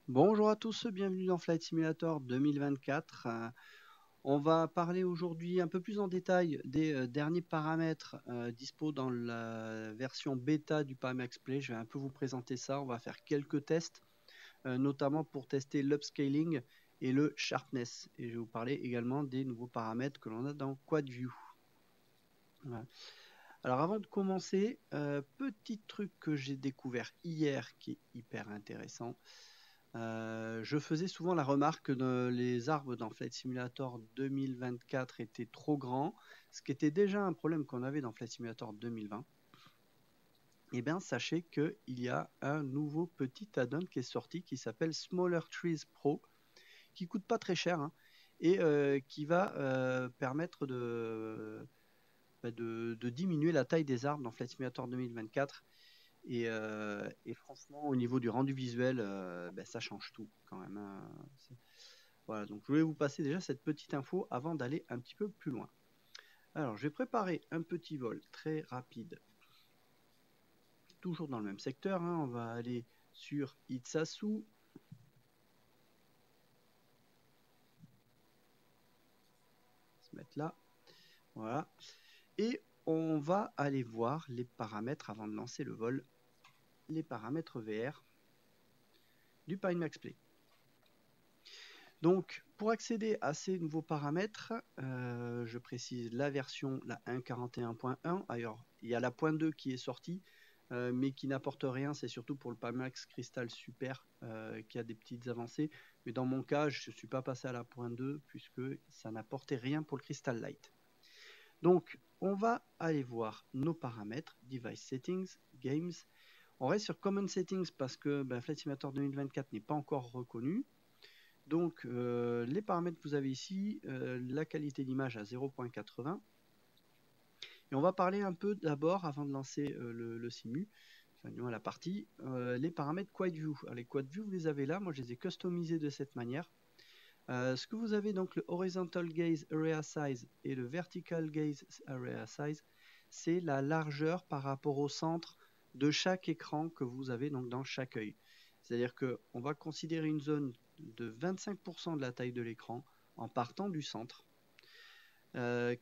Bonjour à tous, bienvenue dans Flight Simulator 2024. On va parler aujourd'hui un peu plus en détail des derniers paramètres dispo dans la version bêta du Pimax Play. Je vais un peu vous présenter ça. On va faire quelques tests, notamment pour tester l'upscaling et le sharpness. Et je vais vous parler également des nouveaux paramètres que l'on a dans QuadView. Voilà. Alors avant de commencer, petit truc que j'ai découvert hier qui est hyper intéressant. Je faisais souvent la remarque que les arbres dans Flight Simulator 2024 étaient trop grands, ce qui était déjà un problème qu'on avait dans Flight Simulator 2020. Eh bien, sachez qu'il y a un nouveau petit add-on qui est sorti qui s'appelle Smaller Trees Pro, qui coûte pas très cher hein, et qui va permettre de diminuer la taille des arbres dans Flight Simulator 2024. Et franchement, au niveau du rendu visuel, ça change tout quand même, hein. Voilà, donc je voulais vous passer déjà cette petite info avant d'aller un petit peu plus loin. Alors, je vais préparer un petit vol très rapide, toujours dans le même secteur, hein. On va aller sur Itsasu. Se mettre là. Voilà. Et on va aller voir les paramètres avant de lancer le vol. Les paramètres VR du Pimax Play. Donc, pour accéder à ces nouveaux paramètres, je précise la version, la 1.41.1. Alors, il y a la .2 qui est sortie, mais qui n'apporte rien. C'est surtout pour le Pimax Crystal Super qui a des petites avancées. Mais dans mon cas, je ne suis pas passé à la .2 puisque ça n'apportait rien pour le Crystal Light. Donc, on va aller voir nos paramètres, Device Settings, Games. On reste sur Common Settings parce que Flight Simulator 2024 n'est pas encore reconnu. Donc, les paramètres que vous avez ici, la qualité d'image à 0.80. Et on va parler un peu d'abord, avant de lancer le simu, enfin du moins la partie, les paramètres QuadView. Alors, les QuadView, vous les avez là, moi je les ai customisés de cette manière. Ce que vous avez donc le Horizontal Gaze Area Size et le Vertical Gaze Area Size, c'est la largeur par rapport au centre de chaque écran que vous avez donc dans chaque œil. C'est-à-dire qu'on va considérer une zone de 25% de la taille de l'écran en partant du centre, dans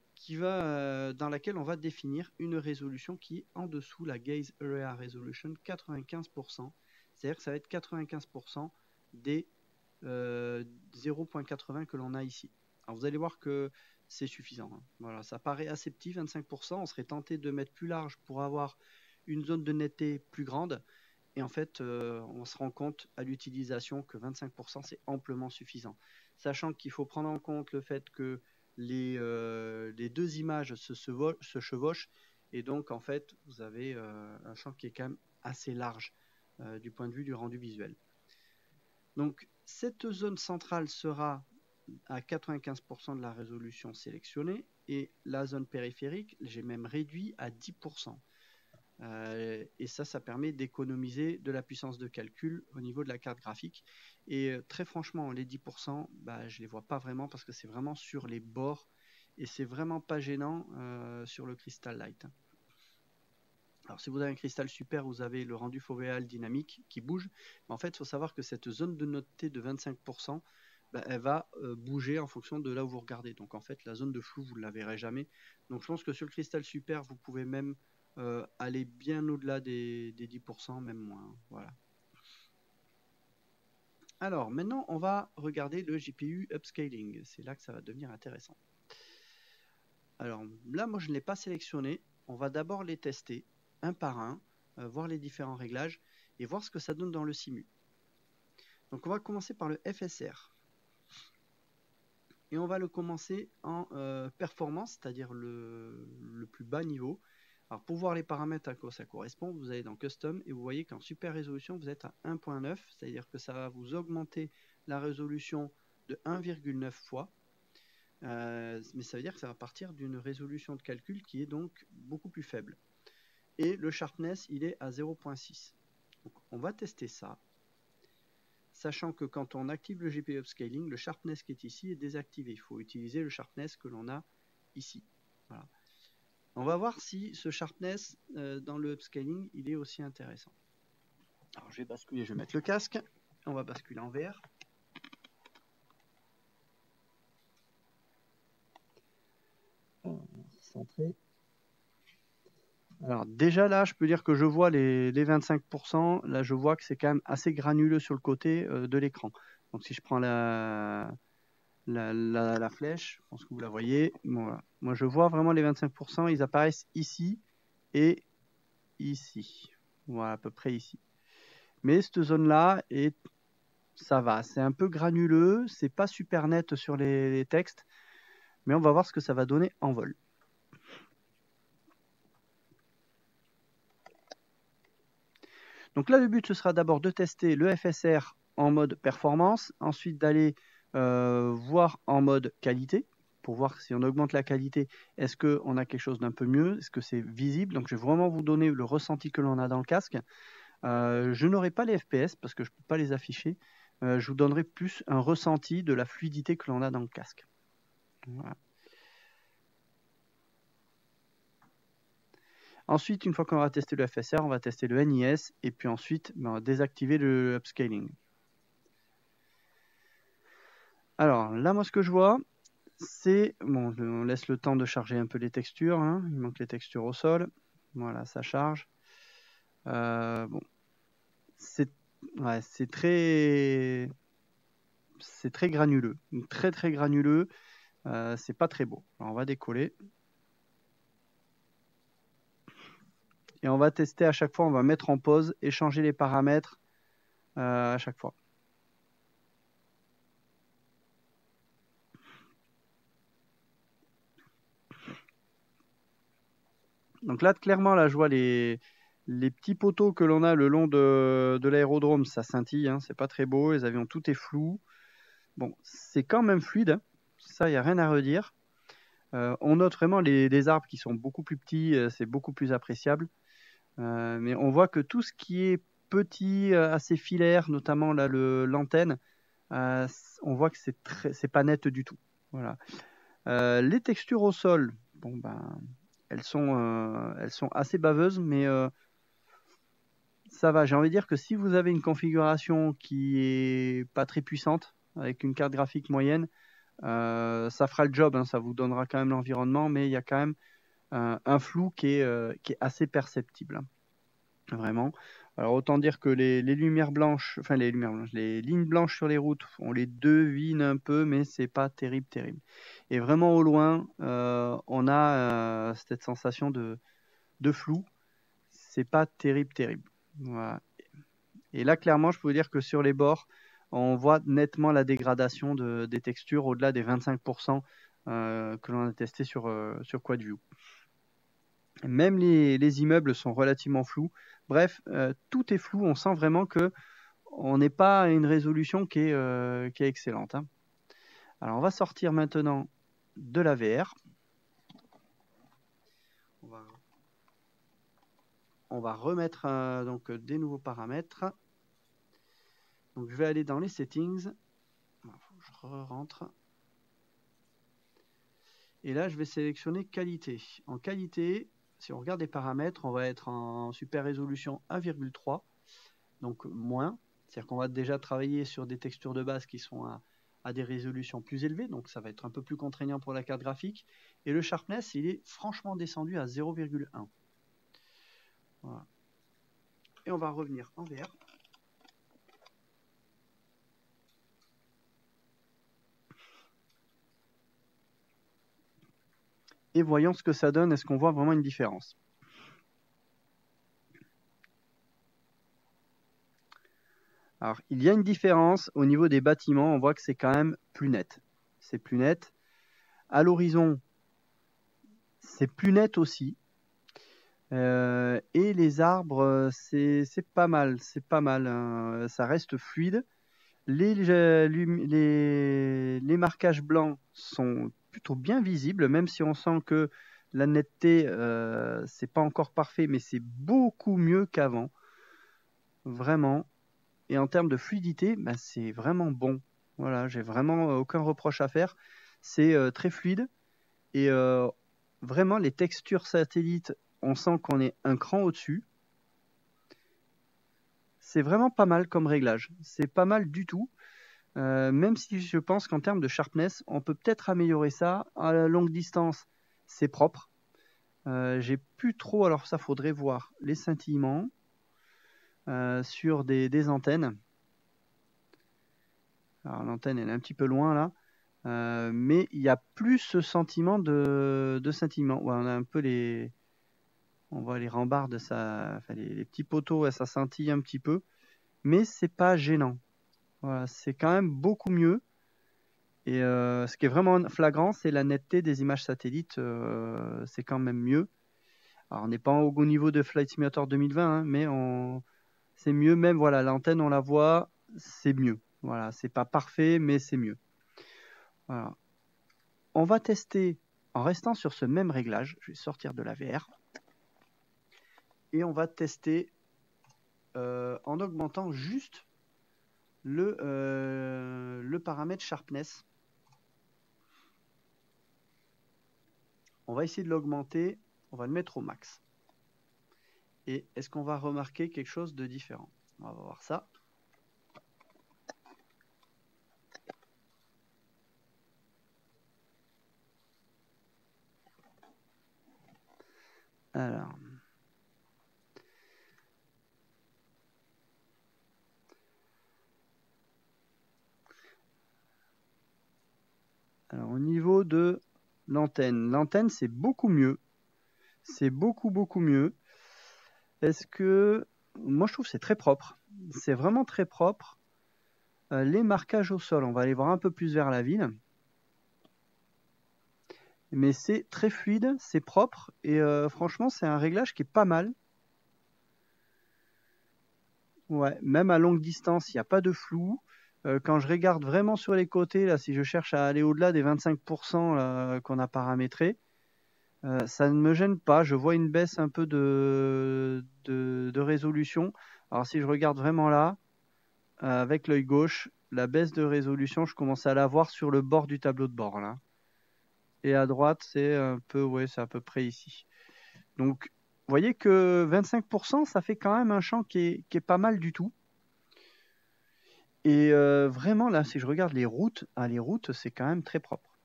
laquelle on va définir une résolution qui est en dessous la Gaze Area Resolution 95%. C'est-à-dire que ça va être 95% des 0.80 que l'on a ici. Alors vous allez voir que c'est suffisant, hein. Voilà, ça paraît assez petit, 25%. On serait tenté de mettre plus large pour avoir une zone de netteté plus grande. Et en fait, on se rend compte à l'utilisation que 25% c'est amplement suffisant. Sachant qu'il faut prendre en compte le fait que les deux images se chevauchent. Et donc, en fait, vous avez un champ qui est quand même assez large du point de vue du rendu visuel. Donc, cette zone centrale sera à 95% de la résolution sélectionnée et la zone périphérique, j'ai même réduit à 10%. Et ça permet d'économiser de la puissance de calcul au niveau de la carte graphique. Et très franchement, les 10%, je ne les vois pas vraiment parce que c'est vraiment sur les bords et c'est vraiment pas gênant sur le Crystal Light. Alors, si vous avez un cristal super, vous avez le rendu fovéal dynamique qui bouge. Mais en fait, il faut savoir que cette zone de netteté de 25%, elle va bouger en fonction de là où vous regardez. Donc, en fait, la zone de flou, vous ne la verrez jamais. Donc, je pense que sur le cristal super, vous pouvez même aller bien au-delà des 10%, même moins. Voilà. Alors, maintenant, on va regarder le GPU upscaling. C'est là que ça va devenir intéressant. Alors, là, moi, je ne l'ai pas sélectionné. On va d'abord les tester un par un, voir les différents réglages et voir ce que ça donne dans le simu. Donc, on va commencer par le FSR. Et on va le commencer en performance, c'est-à-dire le plus bas niveau. Alors, pour voir les paramètres à quoi ça correspond, vous allez dans Custom et vous voyez qu'en super résolution, vous êtes à 1.9, c'est-à-dire que ça va vous augmenter la résolution de 1,9 fois. Mais ça veut dire que ça va partir d'une résolution de calcul qui est donc beaucoup plus faible. Et le sharpness, il est à 0.6. Donc, on va tester ça. Sachant que quand on active le GPU upscaling, le sharpness qui est ici est désactivé. Il faut utiliser le sharpness que l'on a ici. Voilà. On va voir si ce sharpness dans le upscaling, il est aussi intéressant. Alors je vais basculer, je vais mettre le casque. On va basculer en VR. Centré. Alors déjà là, je peux dire que je vois les 25%. Là, je vois que c'est quand même assez granuleux sur le côté de l'écran. Donc si je prends la flèche, je pense que vous la voyez. Bon, voilà. Moi, je vois vraiment les 25%. Ils apparaissent ici et ici. Voilà, à peu près ici. Mais cette zone-là, ça va. C'est un peu granuleux. C'est pas super net sur les textes. Mais on va voir ce que ça va donner en vol. Donc là, le but, ce sera d'abord de tester le FSR en mode performance, ensuite d'aller voir en mode qualité, pour voir si on augmente la qualité, est-ce qu'on a quelque chose d'un peu mieux, est-ce que c'est visible. Donc je vais vraiment vous donner le ressenti que l'on a dans le casque. Je n'aurai pas les FPS parce que je ne peux pas les afficher. Je vous donnerai plus un ressenti de la fluidité que l'on a dans le casque. Voilà. Ensuite, une fois qu'on aura testé le FSR, on va tester le NIS et puis ensuite on va désactiver le upscaling. Alors là, moi, ce que je vois, c'est... Bon, on laisse le temps de charger un peu les textures. Hein. Il manque les textures au sol. Voilà, ça charge. Bon, c'est très granuleux. Très granuleux. C'est pas très beau. Alors, on va décoller. Et on va tester à chaque fois. On va mettre en pause et changer les paramètres à chaque fois. Donc là, clairement, là, je vois les petits poteaux que l'on a le long de l'aérodrome. Ça scintille, hein, c'est pas très beau. Les avions, tout est flou. Bon, c'est quand même fluide. Hein. Ça, il n'y a rien à redire. On note vraiment les arbres qui sont beaucoup plus petits. C'est beaucoup plus appréciable. Mais on voit que tout ce qui est petit, assez filaire, notamment là, l'antenne, on voit que c'est pas net du tout. Voilà. Les textures au sol, bon, ben, elles sont assez baveuses, mais ça va. J'ai envie de dire que si vous avez une configuration qui est pas très puissante, avec une carte graphique moyenne, ça fera le job. Hein, ça vous donnera quand même l'environnement, mais il y a quand même un flou qui est assez perceptible. Hein, vraiment. Alors autant dire que les lumières blanches, enfin les lumières blanches, les lignes blanches sur les routes, on les devine un peu, mais c'est pas terrible. Et vraiment au loin, on a cette sensation de flou. C'est pas terrible. Voilà. Et là, clairement, je peux vous dire que sur les bords, on voit nettement la dégradation des textures au-delà des 25% que l'on a testé sur QuadView. Même les immeubles sont relativement flous. Bref, tout est flou. On sent vraiment que on n'est pas à une résolution qui est excellente. Hein. Alors, on va sortir maintenant de la VR. On va remettre donc des nouveaux paramètres. Donc, je vais aller dans les settings. Je rentre. Et là, je vais sélectionner qualité. En qualité, si on regarde les paramètres, on va être en super résolution 1,3, donc moins. C'est-à-dire qu'on va déjà travailler sur des textures de base qui sont à des résolutions plus élevées, donc ça va être un peu plus contraignant pour la carte graphique. Et le sharpness, il est franchement descendu à 0,1. Voilà. Et on va revenir en VR. Et voyons ce que ça donne. Est-ce qu'on voit vraiment une différence? Alors, il y a une différence au niveau des bâtiments. On voit que c'est quand même plus net. C'est plus net. À l'horizon, c'est plus net aussi. Et les arbres, c'est pas mal. C'est pas mal. Hein. Ça reste fluide. Les marquages blancs sont plutôt bien visibles, même si on sent que la netteté, c'est pas encore parfait, mais c'est beaucoup mieux qu'avant. Vraiment. Et en termes de fluidité, ben, c'est vraiment bon. Voilà, j'ai vraiment aucun reproche à faire. C'est très fluide. Et vraiment, les textures satellites, on sent qu'on est un cran au-dessus. c'est vraiment pas mal comme réglage. C'est pas mal du tout. Même si je pense qu'en termes de sharpness, on peut peut-être améliorer ça. À la longue distance, c'est propre. J'ai plus trop, alors ça faudrait voir les scintillements sur des antennes. Alors l'antenne elle est un petit peu loin là, mais il n'y a plus ce sentiment de scintillement. Ouais, on a un peu on voit les rambardes, enfin, les petits poteaux, ouais, ça scintille un petit peu, mais c'est pas gênant. Voilà, c'est quand même beaucoup mieux. Et ce qui est vraiment flagrant, c'est la netteté des images satellites. C'est quand même mieux. Alors, on n'est pas au niveau de Flight Simulator 2020, hein, mais c'est mieux. Même voilà, l'antenne, on la voit, c'est mieux. Voilà, c'est pas parfait, mais c'est mieux. Voilà. On va tester en restant sur ce même réglage. Je vais sortir de la VR. Et on va tester en augmentant juste le paramètre sharpness. On va essayer de l'augmenter. On va le mettre au max. Et est-ce qu'on va remarquer quelque chose de différent? On va voir ça. Alors, au niveau de l'antenne c'est beaucoup mieux. C'est beaucoup mieux. Est-ce que moi je trouve que c'est très propre. C'est vraiment très propre. Les marquages au sol, on va aller voir un peu plus vers la ville. Mais c'est très fluide, c'est propre et franchement c'est un réglage qui est pas mal. Ouais, même à longue distance, il n'y a pas de flou. Quand je regarde vraiment sur les côtés, là, si je cherche à aller au-delà des 25% qu'on a paramétré, ça ne me gêne pas. Je vois une baisse un peu de résolution. Alors si je regarde vraiment là, avec l'œil gauche, la baisse de résolution, je commence à la voir sur le bord du tableau de bord là. Et à droite, c'est un peu, ouais, c'est à peu près ici. Donc, vous voyez que 25%, ça fait quand même un champ qui est pas mal du tout. Et vraiment, là, si je regarde les routes, les routes, c'est quand même très propre.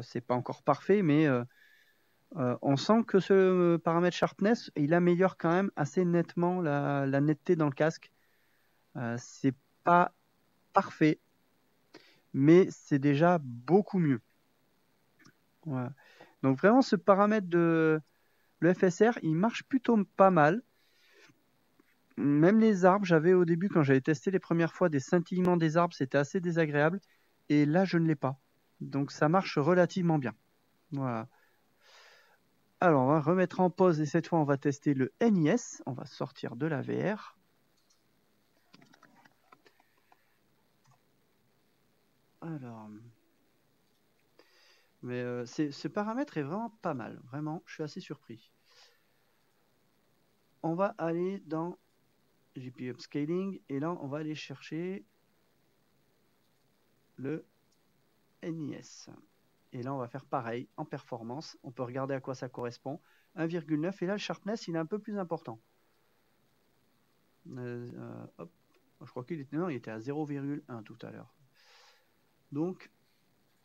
C'est pas encore parfait, mais on sent que ce paramètre sharpness, il améliore quand même assez nettement la netteté dans le casque. C'est pas parfait, mais c'est déjà beaucoup mieux. Voilà. Donc vraiment, ce paramètre de le FSR, il marche plutôt pas mal. Même les arbres, j'avais au début, quand j'avais testé les premières fois, des scintillements des arbres, c'était assez désagréable. Et là, je ne l'ai pas. Donc ça marche relativement bien. Voilà. Alors, on va remettre en pause et cette fois, on va tester le NIS. On va sortir de la VR. Alors, mais ce paramètre est vraiment pas mal. Vraiment, je suis assez surpris. On va aller dans GPU Upscaling et là, on va aller chercher le NIS. Et là, on va faire pareil en performance. On peut regarder à quoi ça correspond. 1,9 et là, le sharpness, il est un peu plus important. Hop. Je crois qu'il était, non, il était à 0,1 tout à l'heure. Donc,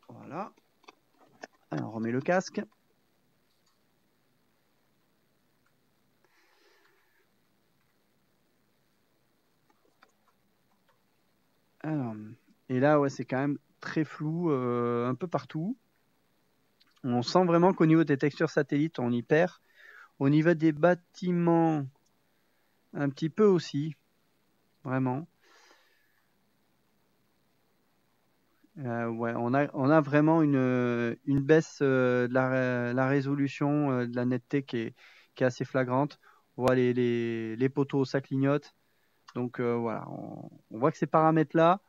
voilà. Alors, on remet le casque. Alors, et là, ouais, c'est quand même très flou un peu partout. On sent vraiment qu'au niveau des textures satellites, on y perd. Au niveau des bâtiments, un petit peu aussi, vraiment. Ouais, on a vraiment une baisse de la résolution, de la netteté qui est assez flagrante. On voit les poteaux, ça clignote. Donc voilà, on voit que ces paramètres-là,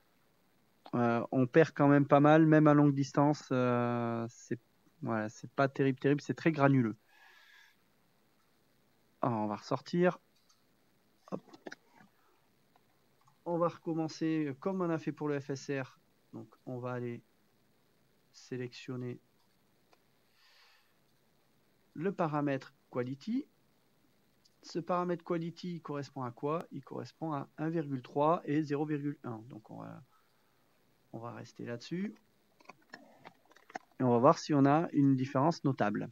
on perd quand même pas mal, même à longue distance. Voilà, c'est pas terrible, c'est très granuleux. Alors, on va ressortir. Hop. On va recommencer comme on a fait pour le FSR. Donc on va aller sélectionner le paramètre Quality. Ce paramètre quality correspond à quoi? Il correspond à 1,3 et 0,1. Donc on va rester là-dessus. Et on va voir si on a une différence notable.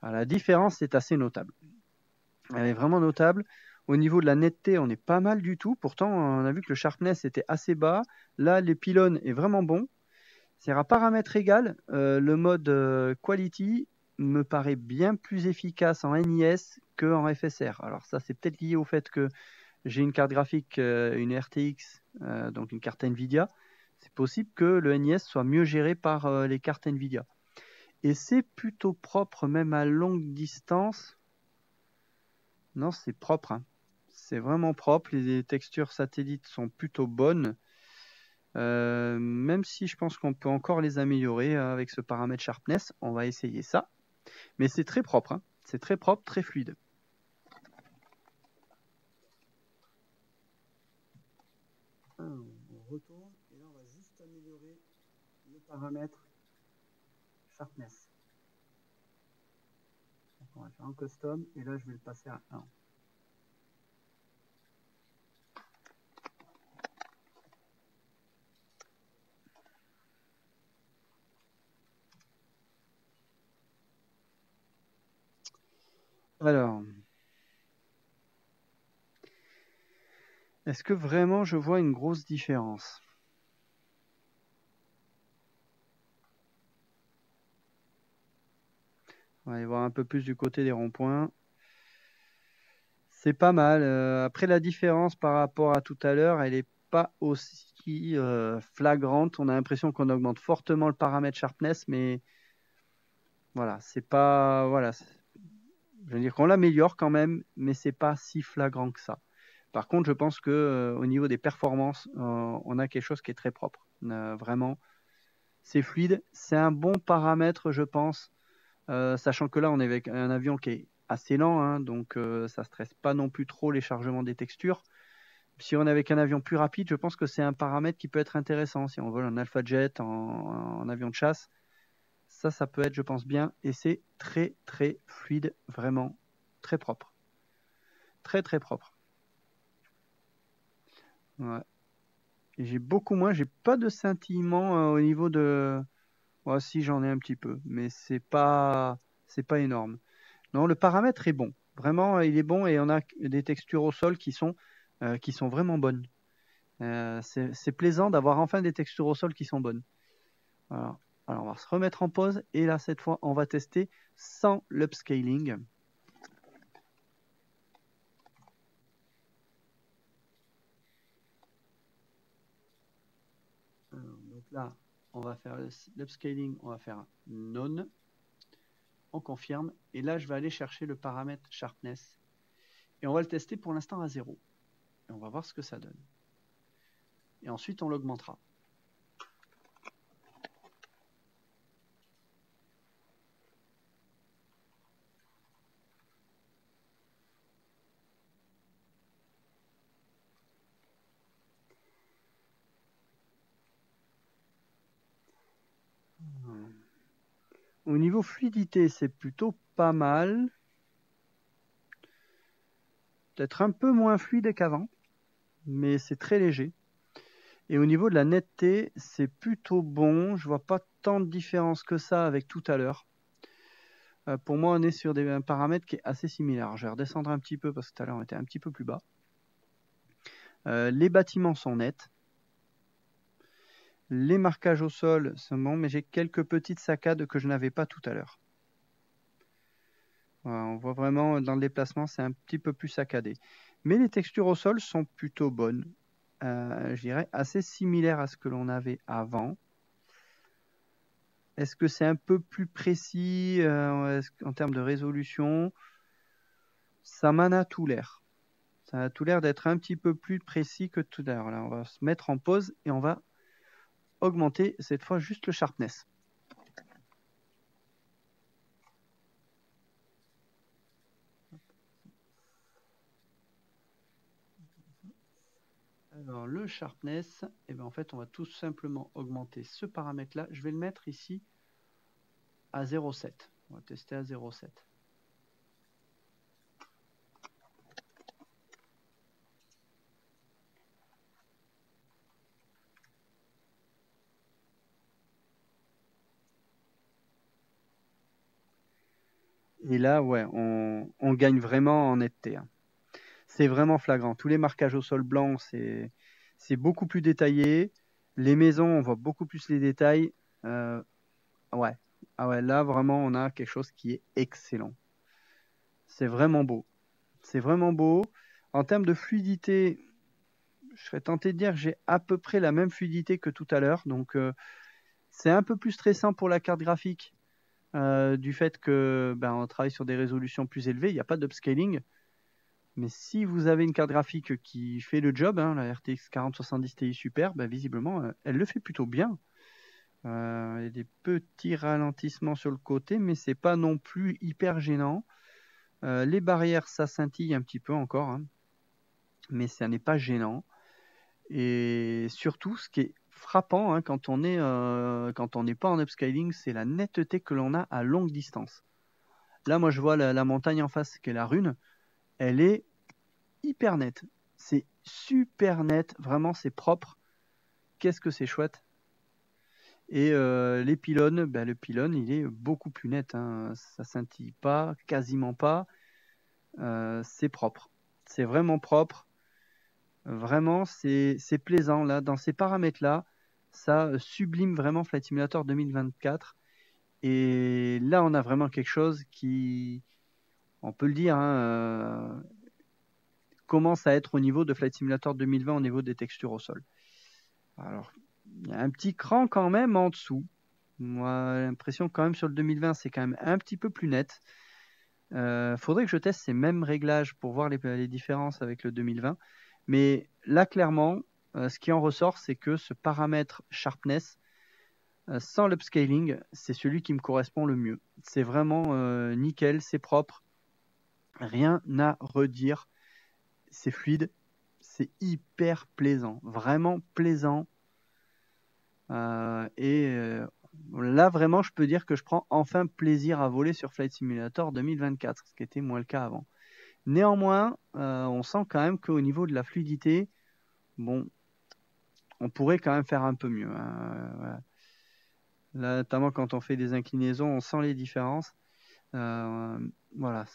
Alors, la différence est assez notable. Elle est vraiment notable. Au niveau de la netteté, on est pas mal du tout. Pourtant, on a vu que le sharpness était assez bas. Là, les pylônes est vraiment bon. C'est à paramètre égal. Le mode quality me paraît bien plus efficace en NIS qu'en FSR. Alors ça, c'est peut-être lié au fait que j'ai une carte graphique, une RTX, donc une carte NVIDIA. C'est possible que le NIS soit mieux géré par les cartes NVIDIA. Et c'est plutôt propre, même à longue distance. Non, c'est propre, hein. C'est vraiment propre. Les textures satellites sont plutôt bonnes. Même si je pense qu'on peut encore les améliorer avec ce paramètre sharpness. On va essayer ça. Mais c'est très propre, hein. C'est très propre, très fluide. On retourne et là on va juste améliorer le paramètre sharpness. Donc on va faire un custom et là je vais le passer à 1. Alors, est-ce que vraiment je vois une grosse différence? On va aller voir un peu plus du côté des ronds-points. C'est pas mal. Après, la différence par rapport à tout à l'heure, elle n'est pas aussi flagrante. On a l'impression qu'on augmente fortement le paramètre sharpness, mais voilà, c'est pas. Voilà, je veux dire qu'on l'améliore quand même, mais c'est pas si flagrant que ça. Par contre, je pense que au niveau des performances, on a quelque chose qui est très propre. Vraiment, c'est fluide. C'est un bon paramètre, je pense. Sachant que là, on est avec un avion qui est assez lent, hein, donc ça ne stresse pas non plus trop les chargements des textures. Si on est avec un avion plus rapide, je pense que c'est un paramètre qui peut être intéressant. Si on vole en Alpha Jet, en avion de chasse, ça peut être, je pense, bien. Et c'est très, très fluide, vraiment très propre. Très, très propre. Ouais. Et j'ai beaucoup moins, j'ai pas de scintillement au niveau de. Ouais, si, j'en ai un petit peu, mais c'est pas énorme. Non, le paramètre est bon. Vraiment, il est bon et on a des textures au sol qui sont vraiment bonnes. C'est plaisant d'avoir enfin des textures au sol qui sont bonnes. Voilà. Alors, on va se remettre en pause et là, cette fois, on va tester sans l'upscaling. Donc là, on va faire l'upscaling, on va faire non. On confirme. Et là, je vais aller chercher le paramètre sharpness. Et on va le tester pour l'instant à 0. Et on va voir ce que ça donne. Et ensuite, on l'augmentera. Au niveau fluidité, c'est plutôt pas mal. Peut-être un peu moins fluide qu'avant, mais c'est très léger. Et au niveau de la netteté, c'est plutôt bon. Je vois pas tant de différence que ça avec tout à l'heure. Pour moi, on est sur un paramètre qui est assez similaire. Je vais redescendre un petit peu parce que tout à l'heure, on était un petit peu plus bas. Les bâtiments sont nets. Les marquages au sol sont bons, mais j'ai quelques petites saccades que je n'avais pas tout à l'heure. Voilà, on voit vraiment dans le déplacement, c'est un petit peu plus saccadé. Mais les textures au sol sont plutôt bonnes. Je dirais assez similaires à ce que l'on avait avant. Est-ce que c'est un peu plus précis en termes de résolution? Ça m'en a tout l'air. Ça a tout l'air d'être un petit peu plus précis que tout à l'heure. Là, on va se mettre en pause et on va augmenter cette fois juste le sharpness. Alors le sharpness, eh ben, en fait, on va tout simplement augmenter ce paramètre-là. Je vais le mettre ici à 0,7. On va tester à 0,7. Et là, ouais, on gagne vraiment en netteté, hein. C'est vraiment flagrant. Tous les marquages au sol blanc, c'est beaucoup plus détaillé. Les maisons, on voit beaucoup plus les détails. Euh, ouais. Ah ouais, là, vraiment, on a quelque chose qui est excellent. C'est vraiment beau. C'est vraiment beau. En termes de fluidité, je serais tenté de dire que j'ai à peu près la même fluidité que tout à l'heure. Donc, c'est un peu plus stressant pour la carte graphique du fait que on travaille sur des résolutions plus élevées. Il n'y a pas d'upscaling. Mais si vous avez une carte graphique qui fait le job, hein, la RTX 4070 Ti Super, visiblement, elle le fait plutôt bien. Il y a des petits ralentissements sur le côté, mais c'est pas non plus hyper gênant. Les barrières, ça scintille un petit peu encore, hein, mais ça n'est pas gênant. Et surtout, ce qui est frappant hein, quand on n'est pas en upscaling, c'est la netteté que l'on a à longue distance. Là, moi, je vois la montagne en face, qui est la Rune. Elle est hyper nette. C'est super net, vraiment, c'est propre. Qu'est-ce que c'est chouette. Et les pylônes, le pylône, il est beaucoup plus net, hein. Ça scintille pas, quasiment pas. C'est propre. C'est vraiment propre. Vraiment, c'est plaisant. Là, dans ces paramètres-là, ça sublime vraiment Flight Simulator 2024. Et là, on a vraiment quelque chose qui, on peut le dire, hein, commence à être au niveau de Flight Simulator 2020 au niveau des textures au sol. Alors, il y a un petit cran quand même en dessous. Moi, l'impression quand même sur le 2020, c'est quand même un petit peu plus net. Faudrait que je teste ces mêmes réglages pour voir les différences avec le 2020. Mais là, clairement, ce qui en ressort, c'est que ce paramètre sharpness, sans l'upscaling, c'est celui qui me correspond le mieux. C'est vraiment nickel, c'est propre, rien à redire. C'est fluide, c'est hyper plaisant, vraiment plaisant. Là, vraiment, je peux dire que je prends enfin plaisir à voler sur Flight Simulator 2024, ce qui était moins le cas avant. Néanmoins, on sent quand même qu'au niveau de la fluidité, bon, on pourrait quand même faire un peu mieux, hein. Voilà. Là, notamment quand on fait des inclinaisons, on sent les différences. Voilà.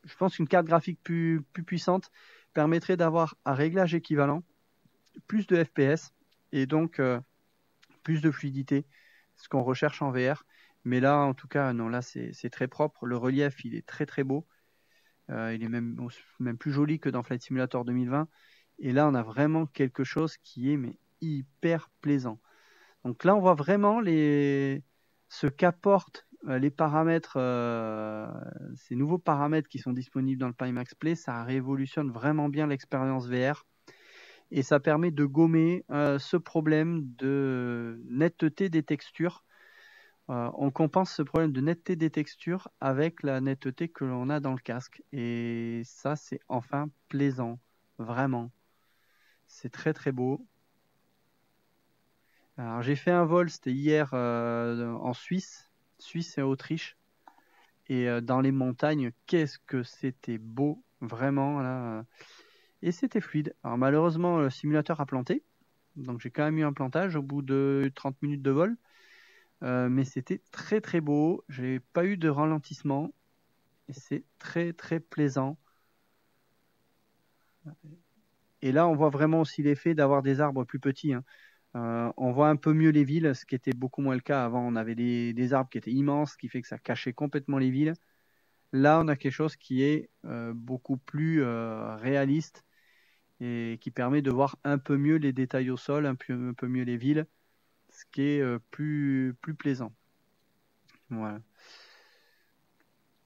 Je pense qu'une carte graphique plus puissante permettrait d'avoir un réglage équivalent, plus de FPS et donc plus de fluidité, ce qu'on recherche en VR. Mais là, en tout cas, non, là, c'est très propre. Le relief, il est très très beau. Il est même plus joli que dans Flight Simulator 2020. Et là, on a vraiment quelque chose qui est hyper plaisant. Donc là, on voit vraiment ce qu'apportent les paramètres, ces nouveaux paramètres qui sont disponibles dans le Pimax Play. Ça révolutionne vraiment bien l'expérience VR. Et ça permet de gommer ce problème de netteté des textures. On compense ce problème de netteté des textures avec la netteté que l'on a dans le casque. Et ça, c'est enfin plaisant. Vraiment. C'est très très beau. Alors, j'ai fait un vol, c'était hier en Suisse et Autriche. Et dans les montagnes, qu'est-ce que c'était beau, vraiment. Là. Et c'était fluide. Alors, malheureusement, le simulateur a planté. Donc, j'ai quand même eu un plantage au bout de 30 minutes de vol. Mais c'était très très beau. J'ai pas eu de ralentissement. Et c'est très très plaisant. Et là, on voit vraiment aussi l'effet d'avoir des arbres plus petits, hein. On voit un peu mieux les villes, ce qui était beaucoup moins le cas avant. On avait des arbres qui étaient immenses, ce qui fait que ça cachait complètement les villes. Là, on a quelque chose qui est beaucoup plus réaliste et qui permet de voir un peu mieux les détails au sol, un peu mieux les villes, ce qui est plus plaisant. Voilà.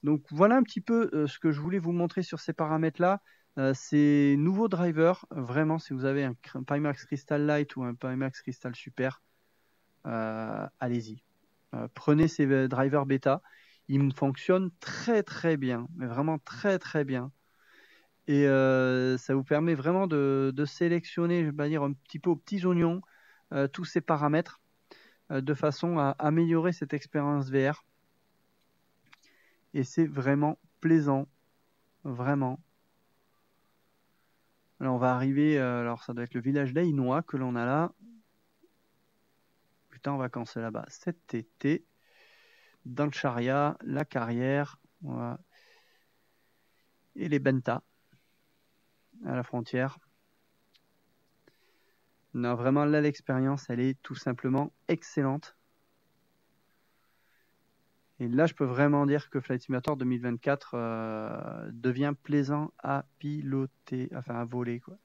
Donc voilà un petit peu ce que je voulais vous montrer sur ces paramètres-là. Ces nouveaux drivers, vraiment, si vous avez un Pimax Crystal Light ou un Pimax Crystal Super, allez-y. Prenez ces drivers bêta. Ils fonctionnent très très bien, mais vraiment très très bien. Et ça vous permet vraiment de sélectionner, je vais dire un petit peu aux petits oignons, tous ces paramètres. de façon à améliorer cette expérience VR. Et c'est vraiment plaisant, vraiment. Alors on va arriver, alors ça doit être le village d'Ainoa que l'on a là. Putain, en vacances là-bas cet été. Dans le Charia, la carrière, voilà. Et les Benta à la frontière. Non, vraiment là l'expérience, elle est tout simplement excellente. Et là, je peux vraiment dire que Flight Simulator 2024 devient plaisant à piloter, enfin à voler, quoi.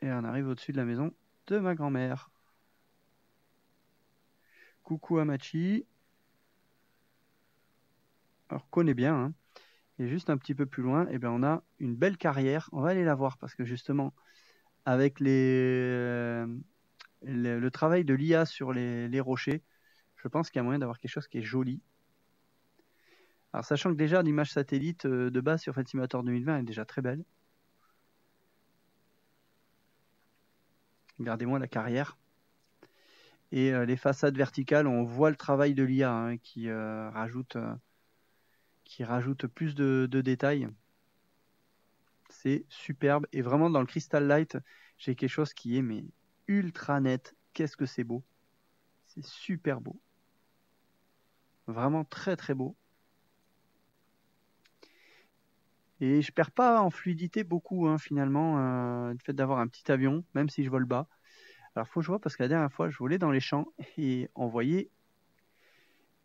Et on arrive au-dessus de la maison de ma grand-mère. Coucou Amachi. Alors, connais bien, hein. Et juste un petit peu plus loin, eh bien, on a une belle carrière. On va aller la voir parce que justement, avec le travail de l'IA sur les rochers, je pense qu'il y a moyen d'avoir quelque chose qui est joli. Alors, sachant que déjà l'image satellite de base sur Flight Simulator 2020 est déjà très belle. Regardez-moi la carrière. Et les façades verticales, on voit le travail de l'IA hein, qui rajoute plus de détails. C'est superbe. Et vraiment, dans le Crystal Light, j'ai quelque chose qui est mais ultra net. Qu'est-ce que c'est beau. C'est super beau. Vraiment très très beau. Et je perds pas en fluidité beaucoup hein, finalement, du fait d'avoir un petit avion, même si je vole bas. Alors faut que je vois parce que la dernière fois, je volais dans les champs et on voyait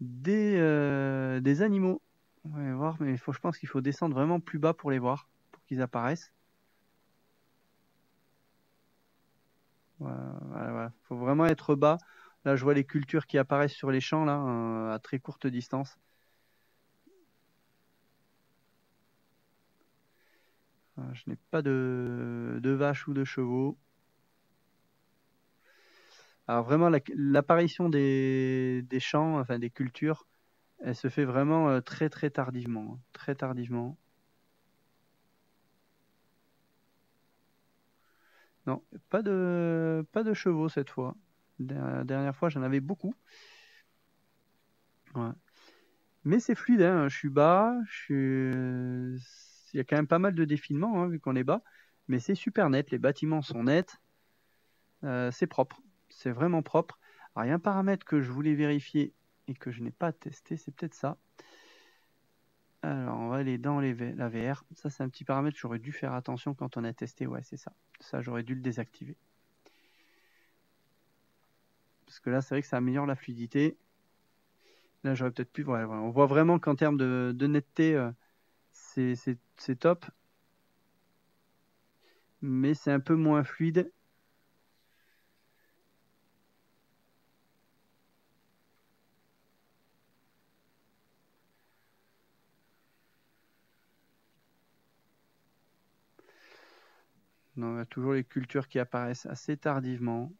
des animaux. On va voir, mais je pense qu'il faut descendre vraiment plus bas pour les voir, pour qu'ils apparaissent. Voilà. Faut vraiment être bas. Là, je vois les cultures qui apparaissent sur les champs là, à très courte distance. Je n'ai pas de vaches ou de chevaux. Alors vraiment, l'apparition des champs, enfin des cultures, elle se fait vraiment très très tardivement. Hein. Très tardivement. Non, pas de chevaux cette fois. La dernière fois, j'en avais beaucoup. Ouais. Mais c'est fluide, hein. Je suis bas, il y a quand même pas mal de défilements, hein, vu qu'on est bas. Mais c'est super net, les bâtiments sont nets. C'est propre, c'est vraiment propre. Alors, il y a un paramètre que je voulais vérifier et que je n'ai pas testé, c'est peut-être ça. Alors, on va aller dans la VR. Ça, c'est un petit paramètre que j'aurais dû faire attention quand on a testé. Ouais, c'est ça. Ça, j'aurais dû le désactiver. Parce que là, c'est vrai que ça améliore la fluidité. Là, j'aurais peut-être pu... Ouais, on voit vraiment qu'en termes de netteté, c'est top. Mais c'est un peu moins fluide. On a toujours les cultures qui apparaissent assez tardivement.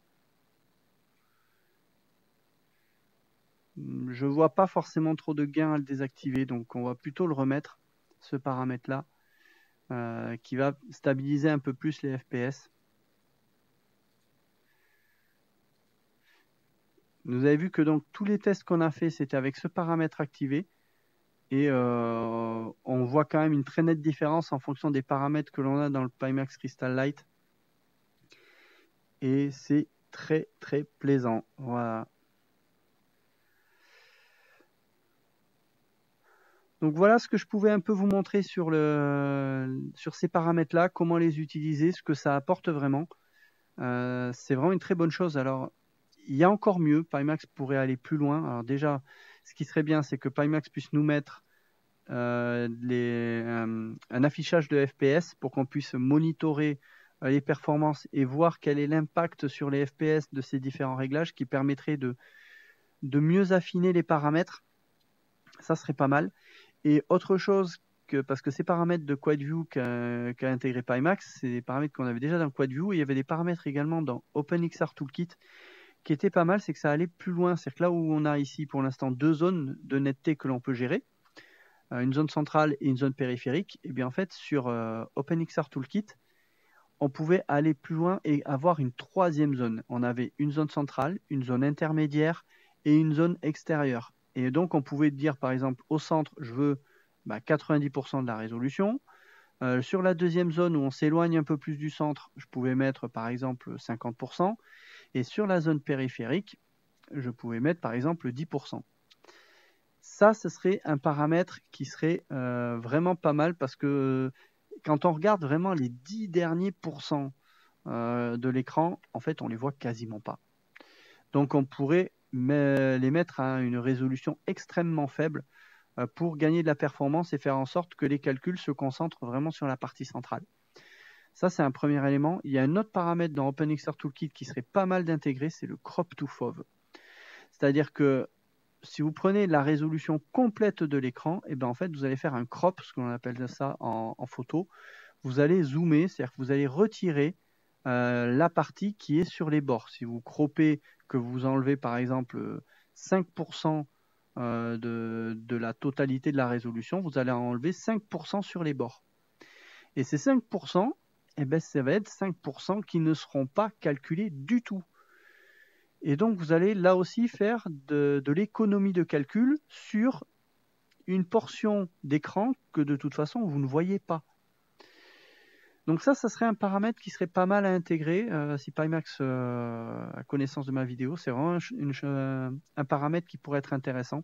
Je vois pas forcément trop de gains à le désactiver, donc on va plutôt le remettre, ce paramètre-là, qui va stabiliser un peu plus les FPS. Vous avez vu que donc tous les tests qu'on a fait, c'était avec ce paramètre activé. Et on voit quand même une très nette différence en fonction des paramètres que l'on a dans le Pimax Crystal Light. Et c'est très très plaisant. Voilà. Donc voilà ce que je pouvais un peu vous montrer sur ces paramètres-là, comment les utiliser, ce que ça apporte vraiment. C'est vraiment une très bonne chose. Alors, il y a encore mieux. Pimax pourrait aller plus loin. Alors déjà, ce qui serait bien, c'est que Pimax puisse nous mettre un affichage de FPS pour qu'on puisse monitorer les performances et voir quel est l'impact sur les FPS de ces différents réglages qui permettrait de mieux affiner les paramètres. Ça serait pas mal. Et autre chose, parce que ces paramètres de QuadView qu'a intégré Pimax, c'est des paramètres qu'on avait déjà dans QuadView. Et il y avait des paramètres également dans OpenXR Toolkit qui étaient pas mal, c'est que ça allait plus loin. C'est que là où on a ici pour l'instant deux zones de netteté que l'on peut gérer, une zone centrale et une zone périphérique, et bien en fait sur OpenXR Toolkit, on pouvait aller plus loin et avoir une troisième zone. On avait une zone centrale, une zone intermédiaire et une zone extérieure. Et donc, on pouvait dire, par exemple, au centre, je veux 90% de la résolution. Sur la deuxième zone où on s'éloigne un peu plus du centre, je pouvais mettre, par exemple, 50%. Et sur la zone périphérique, je pouvais mettre, par exemple, 10%. Ça, ce serait un paramètre qui serait vraiment pas mal parce que quand on regarde vraiment les 10 derniers pourcents de l'écran, en fait, on les voit quasiment pas. Donc, on pourrait les mettre à une résolution extrêmement faible pour gagner de la performance et faire en sorte que les calculs se concentrent vraiment sur la partie centrale. Ça, c'est un premier élément. Il y a un autre paramètre dans OpenXR Toolkit qui serait pas mal d'intégrer, c'est le crop to FOV. C'est-à-dire que si vous prenez la résolution complète de l'écran, et ben en fait, vous allez faire un crop, ce qu'on appelle ça en photo. Vous allez zoomer, c'est-à-dire que vous allez retirer la partie qui est sur les bords. Si vous croppez, que vous enlevez par exemple 5% de la totalité de la résolution, vous allez enlever 5% sur les bords. Et ces 5%, eh ben, ça va être 5% qui ne seront pas calculés du tout. Et donc, vous allez là aussi faire de l'économie de calcul sur une portion d'écran que de toute façon, vous ne voyez pas. Donc ça serait un paramètre qui serait pas mal à intégrer si Pimax a connaissance de ma vidéo. C'est vraiment un paramètre qui pourrait être intéressant.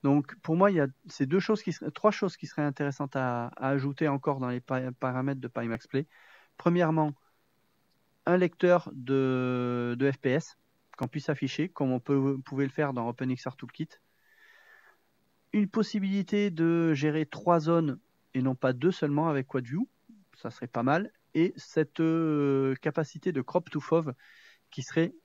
Donc pour moi, il y a ces trois choses qui seraient intéressantes à ajouter encore dans les paramètres de Pimax Play. Premièrement, un lecteur de FPS qu'on puisse afficher, comme on pouvait le faire dans OpenXR Toolkit. Une possibilité de gérer 3 zones et non pas 2 seulement avec QuadView, ça serait pas mal. Et cette capacité de crop to FOV qui serait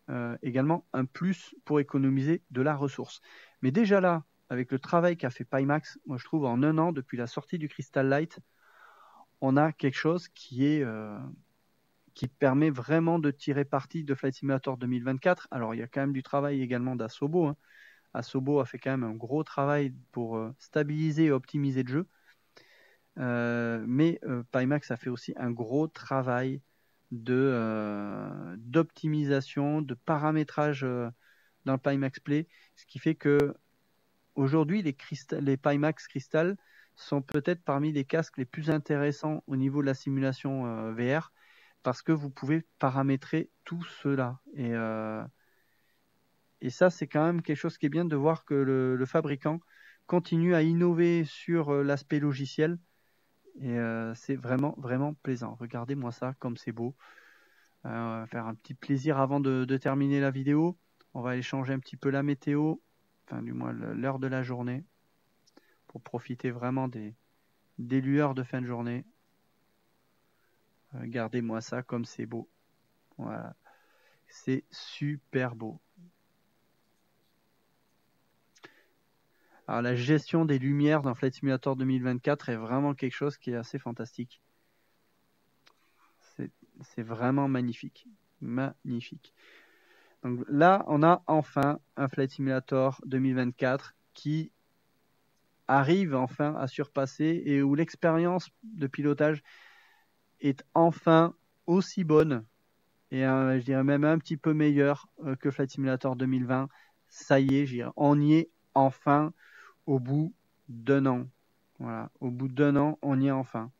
également un plus pour économiser de la ressource. Mais déjà là, avec le travail qu'a fait Pimax, moi je trouve en 1 an, depuis la sortie du Crystal Light, on a quelque chose qui permet vraiment de tirer parti de Flight Simulator 2024. Alors il y a quand même du travail également d'Asobo. Asobo a fait quand même un gros travail pour stabiliser et optimiser le jeu. Mais Pimax a fait aussi un gros travail d'optimisation, de paramétrage dans le Pimax Play, ce qui fait que aujourd'hui les Pimax Crystal sont peut-être parmi les casques les plus intéressants au niveau de la simulation VR parce que vous pouvez paramétrer tout cela. Et ça, c'est quand même quelque chose qui est bien de voir que le fabricant continue à innover sur l'aspect logiciel. Et c'est vraiment, vraiment plaisant. Regardez-moi ça, comme c'est beau. On va faire un petit plaisir avant de terminer la vidéo. On va aller changer un petit peu la météo, enfin du moins l'heure de la journée, pour profiter vraiment des lueurs de fin de journée. Regardez-moi ça, comme c'est beau. Voilà. C'est super beau. Alors la gestion des lumières dans Flight Simulator 2024 est vraiment quelque chose qui est assez fantastique. C'est vraiment magnifique. Magnifique. Donc là, on a enfin un Flight Simulator 2024 qui arrive enfin à surpasser et où l'expérience de pilotage est enfin aussi bonne et je dirais même un petit peu meilleure que Flight Simulator 2020. Ça y est, on y est enfin au bout d'1 an. Voilà, au bout d'1 an, on y est enfin.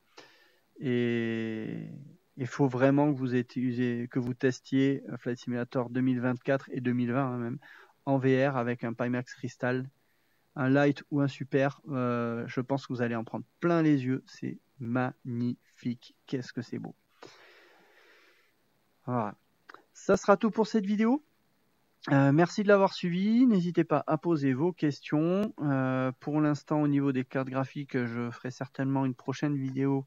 Et il faut vraiment que vous testiez Flight Simulator 2024 et 2020 même en VR avec un Pimax Crystal, un Light ou un Super. Je pense que vous allez en prendre plein les yeux. C'est magnifique. Qu'est-ce que c'est beau. Voilà. Ça sera tout pour cette vidéo. Merci de l'avoir suivi. N'hésitez pas à poser vos questions. Pour l'instant, au niveau des cartes graphiques, je ferai certainement une prochaine vidéo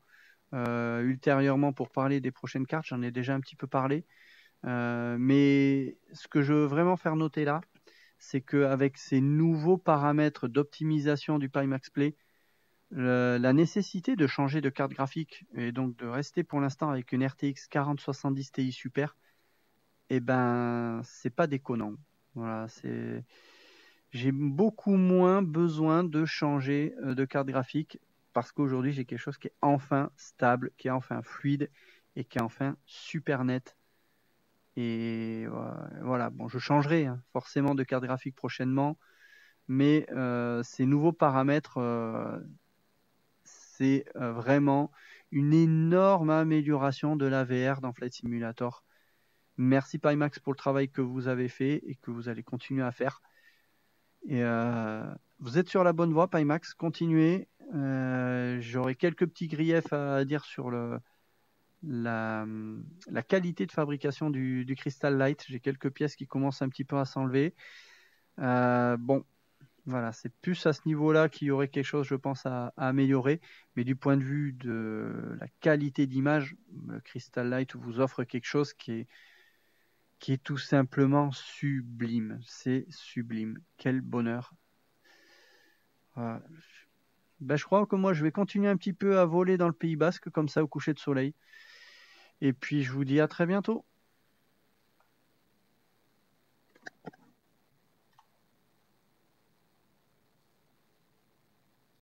ultérieurement pour parler des prochaines cartes. J'en ai déjà un petit peu parlé. Mais ce que je veux vraiment faire noter là, c'est qu'avec ces nouveaux paramètres d'optimisation du Pimax Play, la nécessité de changer de carte graphique et donc de rester pour l'instant avec une RTX 4070 Ti Super, eh ben, c'est pas déconnant. Voilà, j'ai beaucoup moins besoin de changer de carte graphique parce qu'aujourd'hui j'ai quelque chose qui est enfin stable, qui est enfin fluide et qui est enfin super net. Et voilà, bon, je changerai hein, forcément de carte graphique prochainement, mais ces nouveaux paramètres, c'est vraiment une énorme amélioration de la VR dans Flight Simulator. Merci Pimax pour le travail que vous avez fait et que vous allez continuer à faire. Et vous êtes sur la bonne voie, Pimax, continuez. J'aurai quelques petits griefs à dire sur la qualité de fabrication du Crystal Light. J'ai quelques pièces qui commencent un petit peu à s'enlever. Bon, voilà, c'est plus à ce niveau-là qu'il y aurait quelque chose, je pense, à améliorer. Mais du point de vue de la qualité d'image, le Crystal Light vous offre quelque chose qui est tout simplement sublime. C'est sublime. Quel bonheur. Voilà. Ben, je crois que moi, je vais continuer un petit peu à voler dans le Pays Basque, comme ça, au coucher de soleil. Et puis, je vous dis à très bientôt.